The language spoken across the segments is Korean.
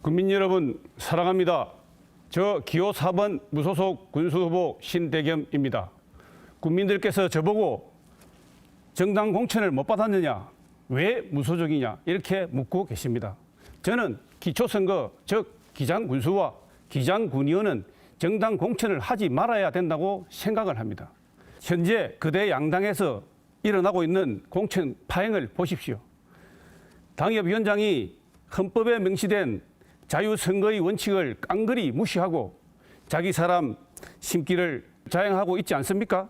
국민 여러분 사랑합니다. 저 기호 4번 무소속 군수후보 신대겸입니다. 국민들께서 저보고 정당 공천을 못 받았느냐, 왜 무소속이냐 이렇게 묻고 계십니다. 저는 기초선거, 즉 기장군수와 기장군의원은 정당 공천을 하지 말아야 된다고 생각을 합니다. 현재 거대 양당에서 일어나고 있는 공천 파행을 보십시오. 당협위원장이 헌법에 명시된 자유선거의 원칙을 깡그리 무시하고 자기 사람 심기를 자행하고 있지 않습니까?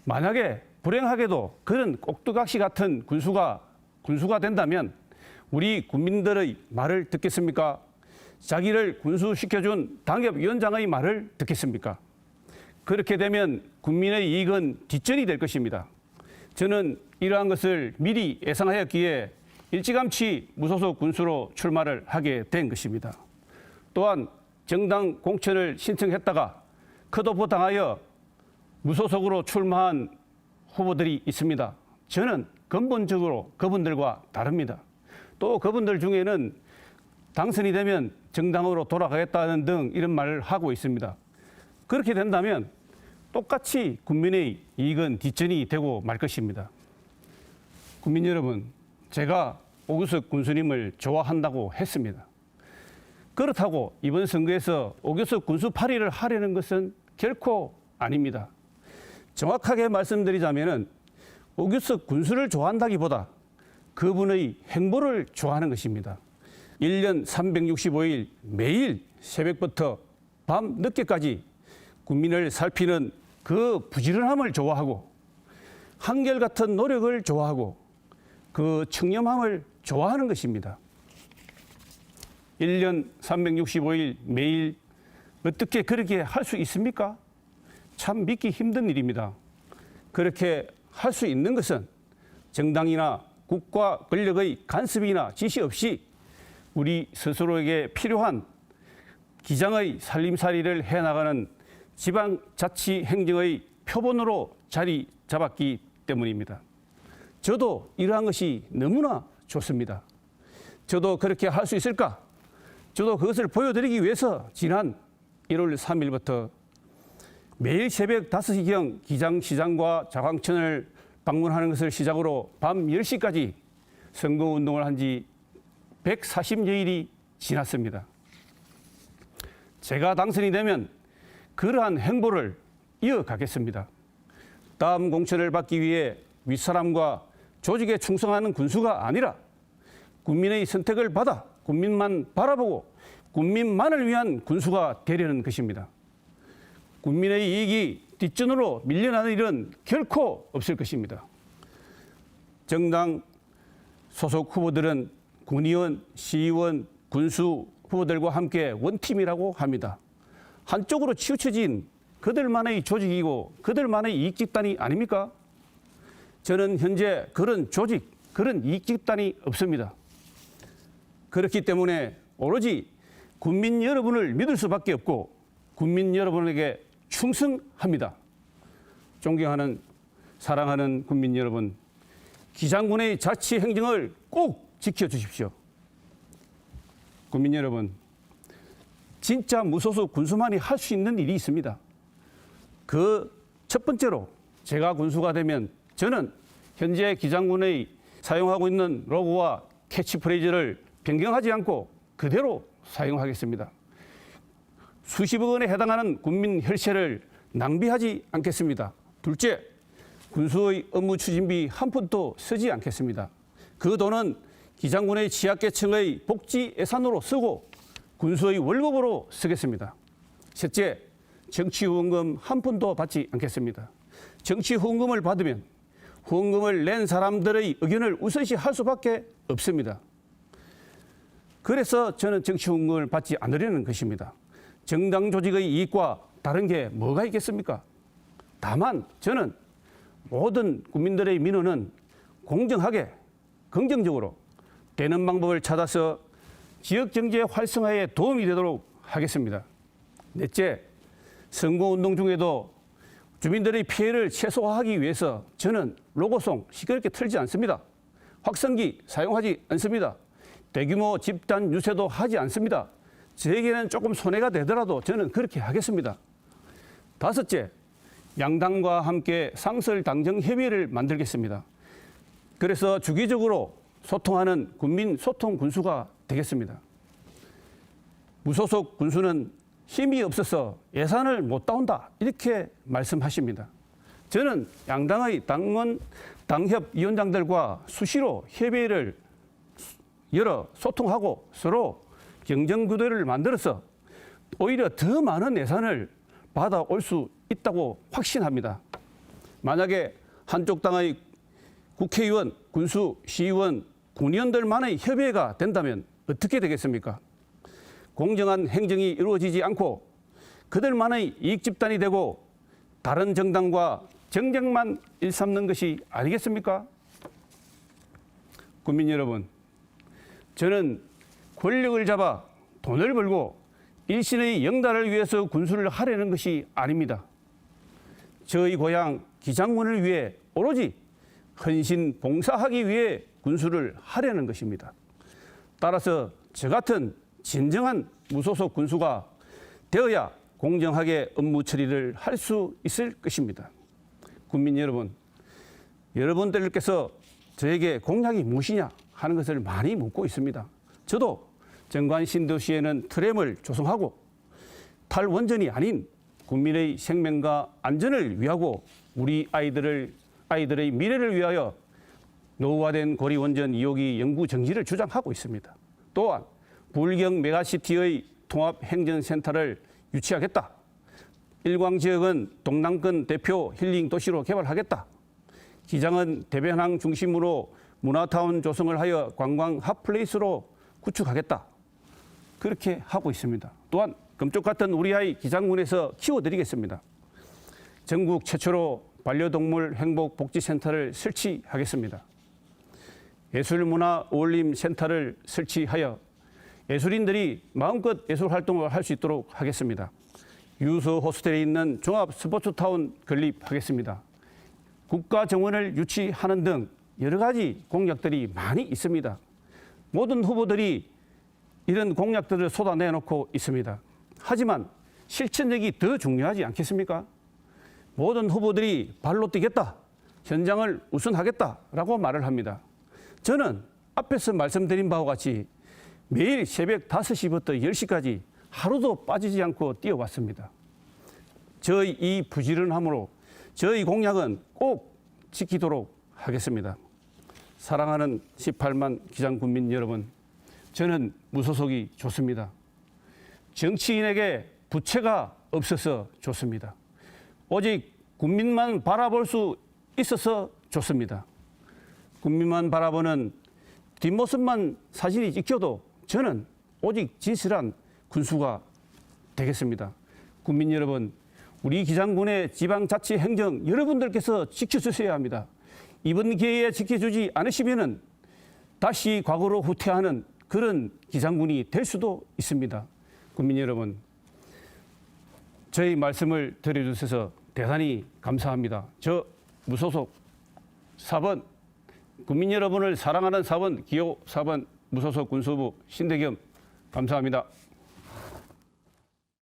만약에 불행하게도 그런 꼭두각시 같은 군수가 된다면 우리 국민들의 말을 듣겠습니까? 자기를 군수시켜준 당협위원장의 말을 듣겠습니까? 그렇게 되면 국민의 이익은 뒷전이 될 것입니다. 저는 이러한 것을 미리 예상하였기에 일찌감치 무소속 군수로 출마를 하게 된 것입니다. 또한 정당 공천을 신청했다가 컷오프 당하여 무소속으로 출마한 후보들이 있습니다. 저는 근본적으로 그분들과 다릅니다. 또 그분들 중에는 당선이 되면 정당으로 돌아가겠다는 등 이런 말을 하고 있습니다. 그렇게 된다면 똑같이 국민의 이익은 뒷전이 되고 말 것입니다. 국민 여러분, 제가 오규석 군수님을 좋아한다고 했습니다. 그렇다고 이번 선거에서 오규석 군수 파리를 하려는 것은 결코 아닙니다. 정확하게 말씀드리자면 오규석 군수를 좋아한다기보다 그분의 행보를 좋아하는 것입니다. 1년 365일 매일 새벽부터 밤 늦게까지 국민을 살피는 그 부지런함을 좋아하고 한결같은 노력을 좋아하고 그 청렴함을 좋아하는 것입니다. 1년 365일 매일 어떻게 그렇게 할 수 있습니까? 참 믿기 힘든 일입니다. 그렇게 할 수 있는 것은 정당이나 국가 권력의 간섭이나 지시 없이 우리 스스로에게 필요한 기장의 살림살이를 해나가는 지방자치행정의 표본으로 자리 잡았기 때문입니다. 저도 이러한 것이 너무나 좋습니다. 저도 그렇게 할 수 있을까? 저도 그것을 보여드리기 위해서 지난 1월 3일부터 매일 새벽 5시경 기장시장과 자광천을 방문하는 것을 시작으로 밤 10시까지 선거운동을 한 지 140여일이 지났습니다. 제가 당선이 되면 그러한 행보를 이어가겠습니다. 다음 공천을 받기 위해 윗사람과 조직에 충성하는 군수가 아니라 국민의 선택을 받아 국민만 바라보고 국민만을 위한 군수가 되려는 것입니다. 국민의 이익이 뒷전으로 밀려나는 일은 결코 없을 것입니다. 정당 소속 후보들은 군의원, 시의원, 군수 후보들과 함께 원팀이라고 합니다. 한쪽으로 치우쳐진 그들만의 조직이고 그들만의 이익집단이 아닙니까? 저는 현재 그런 조직, 그런 이익집단이 없습니다. 그렇기 때문에 오로지 국민 여러분을 믿을 수밖에 없고 국민 여러분에게 충성합니다. 존경하는 사랑하는 국민 여러분, 기장군의 자치 행정을 꼭 지켜주십시오. 국민 여러분, 진짜 무소속 군수만이 할 수 있는 일이 있습니다. 그 첫 번째로 제가 군수가 되면 저는 현재 기장군의 사용하고 있는 로고와 캐치프레이즈를 변경하지 않고 그대로 사용하겠습니다. 수십억 원에 해당하는 국민 혈세를 낭비하지 않겠습니다. 둘째, 군수의 업무 추진비 한 푼도 쓰지 않겠습니다. 그 돈은 기장군의 취약계층의 복지 예산으로 쓰고 군수의 월급으로 쓰겠습니다. 셋째, 정치 후원금 한 푼도 받지 않겠습니다. 정치 후원금을 받으면 후원금을 낸 사람들의 의견을 우선시할 수밖에 없습니다. 그래서 저는 정치 후원금을 받지 않으려는 것입니다. 정당 조직의 이익과 다른 게 뭐가 있겠습니까? 다만 저는 모든 국민들의 민원은 공정하게, 긍정적으로 되는 방법을 찾아서 지역경제 활성화에 도움이 되도록 하겠습니다. 넷째, 선거운동 중에도 주민들의 피해를 최소화하기 위해서 저는 로고송 시끄럽게 틀지 않습니다. 확성기 사용하지 않습니다. 대규모 집단 유세도 하지 않습니다. 저에게는 조금 손해가 되더라도 저는 그렇게 하겠습니다. 다섯째, 양당과 함께 상설 당정 협의회를 만들겠습니다. 그래서 주기적으로 소통하는 군민 소통 군수가 되겠습니다. 무소속 군수는 힘이 없어서 예산을 못 따온다 이렇게 말씀하십니다. 저는 양당의 당원, 당협위원장들과 수시로 협의회를 열어 소통하고 서로 경쟁구도를 만들어서 오히려 더 많은 예산을 받아올 수 있다고 확신합니다. 만약에 한쪽 당의 국회의원, 군수, 시의원, 군의원들만의 협의회가 된다면 어떻게 되겠습니까? 공정한 행정이 이루어지지 않고 그들만의 이익 집단이 되고 다른 정당과 정쟁만 일삼는 것이 아니겠습니까? 국민 여러분, 저는 권력을 잡아 돈을 벌고 일신의 영달을 위해서 군수를 하려는 것이 아닙니다. 저희 고향 기장군을 위해 오로지 헌신 봉사하기 위해 군수를 하려는 것입니다. 따라서 저 같은 진정한 무소속 군수가 되어야 공정하게 업무 처리를 할 수 있을 것입니다. 국민 여러분, 여러분들께서 저에게 공약이 무엇이냐 하는 것을 많이 묻고 있습니다. 저도 정관 신도시에는 트램을 조성하고 탈원전이 아닌 국민의 생명과 안전을 위하고 우리 아이들의 미래를 위하여 노후화된 고리원전 2호기 연구 정지를 주장하고 있습니다. 또한 불경 메가시티의 통합행정센터를 유치하겠다. 일광지역은 동남권 대표 힐링 도시로 개발하겠다. 기장은 대변항 중심으로 문화타운 조성을 하여 관광 핫플레이스로 구축하겠다. 그렇게 하고 있습니다. 또한 금쪽 같은 우리 아이 기장군에서 키워드리겠습니다. 전국 최초로 반려동물 행복복지센터를 설치하겠습니다. 예술문화어울림센터를 설치하여 예술인들이 마음껏 예술 활동을 할 수 있도록 하겠습니다. 유소 호스텔에 있는 종합 스포츠타운 건립하겠습니다. 국가 정원을 유치하는 등 여러 가지 공약들이 많이 있습니다. 모든 후보들이 이런 공약들을 쏟아내놓고 있습니다. 하지만 실천력이 더 중요하지 않겠습니까? 모든 후보들이 발로 뛰겠다, 현장을 우선하겠다라고 말을 합니다. 저는 앞에서 말씀드린 바와 같이 매일 새벽 5시부터 10시까지 하루도 빠지지 않고 뛰어왔습니다. 저의 이 부지런함으로 저의 공약은 꼭 지키도록 하겠습니다. 사랑하는 18만 기장군민 여러분, 저는 무소속이 좋습니다. 정치인에게 부채가 없어서 좋습니다. 오직 국민만 바라볼 수 있어서 좋습니다. 국민만 바라보는 뒷모습만 사진이 찍혀도 저는 오직 진실한 군수가 되겠습니다. 국민 여러분, 우리 기장군의 지방자치 행정 여러분들께서 지켜주셔야 합니다. 이번 기회에 지켜주지 않으시면은 다시 과거로 후퇴하는 그런 기장군이 될 수도 있습니다. 국민 여러분, 저희 말씀을 들어주셔서 대단히 감사합니다. 저 무소속 4번, 국민 여러분을 사랑하는 4번, 기호 4번 무소속 군수부 신대겸 감사합니다.